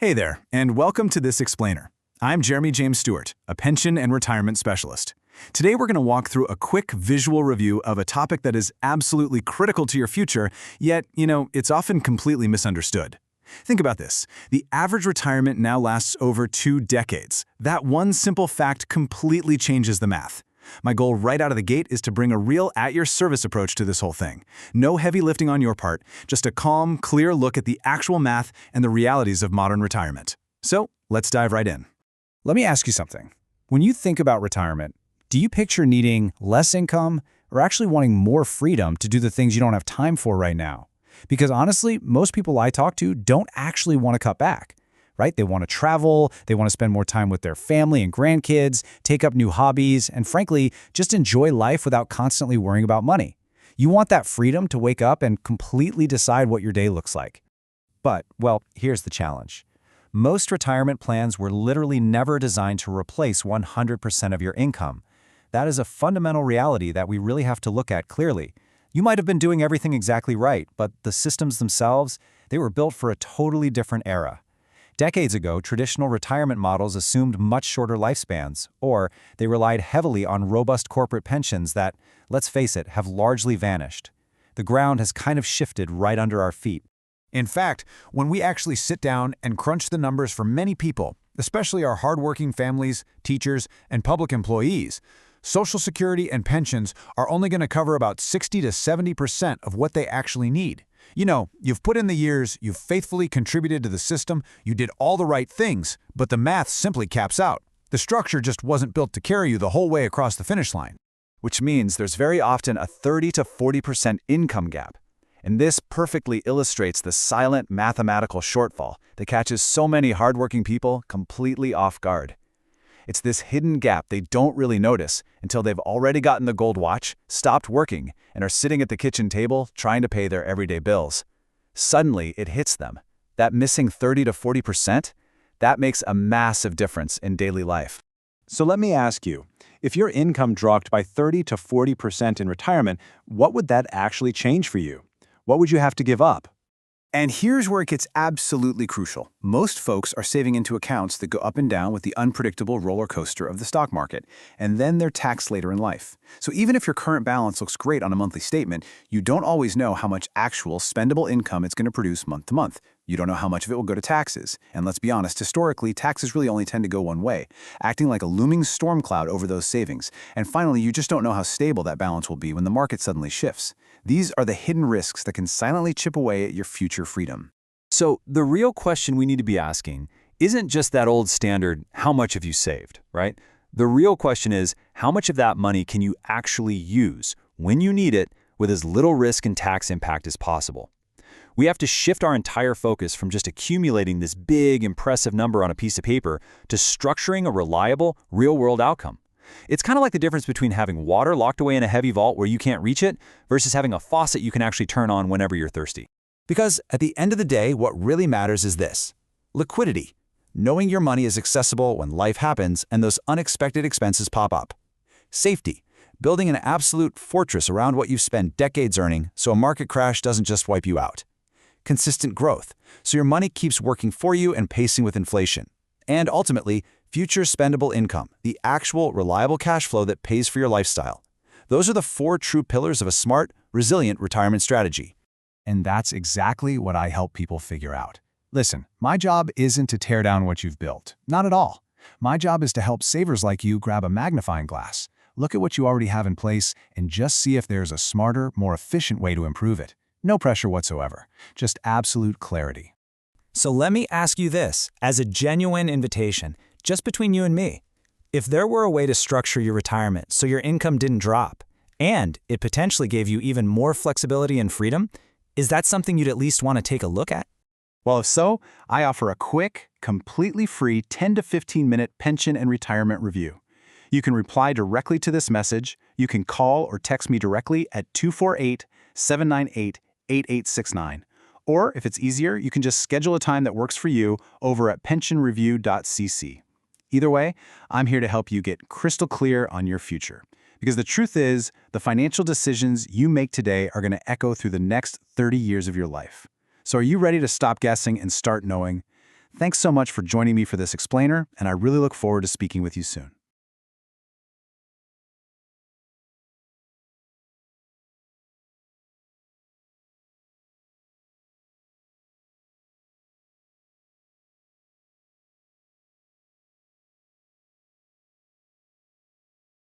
Hey there, and welcome to This Explainer. I'm Jeremy James Stewart, a pension and retirement specialist. Today we're going to walk through a quick visual review of a topic that is absolutely critical to your future, yet, it's often completely misunderstood. Think about this. The average retirement now lasts over 2 decades. That one simple fact completely changes the math. My goal right out of the gate is to bring a real at-your-service approach to this whole thing. No heavy lifting on your part, just a calm, clear look at the actual math and the realities of modern retirement. So, let's dive right in. Let me ask you something. When you think about retirement, do you picture needing less income or actually wanting more freedom to do the things you don't have time for right now? Because honestly, most people I talk to don't actually want to cut back. Right? They want to travel, they want to spend more time with their family and grandkids, take up new hobbies, and frankly, just enjoy life without constantly worrying about money. You want that freedom to wake up and completely decide what your day looks like. But, well, here's the challenge. Most retirement plans were literally never designed to replace 100% of your income. That is a fundamental reality that we really have to look at clearly. You might have been doing everything exactly right, but the systems themselves, they were built for a totally different era. Decades ago, traditional retirement models assumed much shorter lifespans, or they relied heavily on robust corporate pensions that, let's face it, have largely vanished. The ground has kind of shifted right under our feet. In fact, when we actually sit down and crunch the numbers for many people, especially our hardworking families, teachers, and public employees, Social Security and pensions are only going to cover about 60 to 70% of what they actually need. You've put in the years, you've faithfully contributed to the system, you did all the right things, but the math simply caps out. The structure just wasn't built to carry you the whole way across the finish line. Which means there's very often a 30 to 40% income gap. And this perfectly illustrates the silent mathematical shortfall that catches so many hardworking people completely off guard. It's this hidden gap they don't really notice until they've already gotten the gold watch, stopped working, and are sitting at the kitchen table trying to pay their everyday bills. Suddenly, it hits them. That missing 30 to 40%, that makes a massive difference in daily life. So let me ask you, if your income dropped by 30 to 40% in retirement, what would that actually change for you? What would you have to give up? And here's where it gets absolutely crucial. Most folks are saving into accounts that go up and down with the unpredictable roller coaster of the stock market, and then they're taxed later in life. So even if your current balance looks great on a monthly statement, you don't always know how much actual spendable income it's going to produce month to month. You don't know how much of it will go to taxes. And let's be honest, historically, taxes really only tend to go one way, acting like a looming storm cloud over those savings. And finally, you just don't know how stable that balance will be when the market suddenly shifts. These are the hidden risks that can silently chip away at your future freedom. So the real question we need to be asking isn't just that old standard, how much have you saved, right? The real question is, how much of that money can you actually use when you need it with as little risk and tax impact as possible? We have to shift our entire focus from just accumulating this big, impressive number on a piece of paper to structuring a reliable, real-world outcome. It's kind of like the difference between having water locked away in a heavy vault where you can't reach it versus having a faucet you can actually turn on whenever you're thirsty. Because at the end of the day, what really matters is this: liquidity. Knowing your money is accessible when life happens and those unexpected expenses pop up. Safety. Building an absolute fortress around what you've spent decades earning so a market crash doesn't just wipe you out. Consistent growth, so your money keeps working for you and pacing with inflation. And ultimately, future spendable income, the actual, reliable cash flow that pays for your lifestyle. Those are the 4 true pillars of a smart, resilient retirement strategy. And that's exactly what I help people figure out. Listen, my job isn't to tear down what you've built. Not at all. My job is to help savers like you grab a magnifying glass, look at what you already have in place, and just see if there's a smarter, more efficient way to improve it. No pressure whatsoever, just absolute clarity. So let me ask you this, as a genuine invitation, just between you and me. If there were a way to structure your retirement so your income didn't drop, and it potentially gave you even more flexibility and freedom, is that something you'd at least want to take a look at? Well, if so, I offer a quick, completely free 10 to 15-minute pension and retirement review. You can reply directly to this message. You can call or text me directly at 248-798-8869. Or, if it's easier, you can just schedule a time that works for you over at pensionreview.cc. Either way, I'm here to help you get crystal clear on your future. Because the truth is, the financial decisions you make today are going to echo through the next 30 years of your life. So are you ready to stop guessing and start knowing? Thanks so much for joining me for this explainer, and I really look forward to speaking with you soon.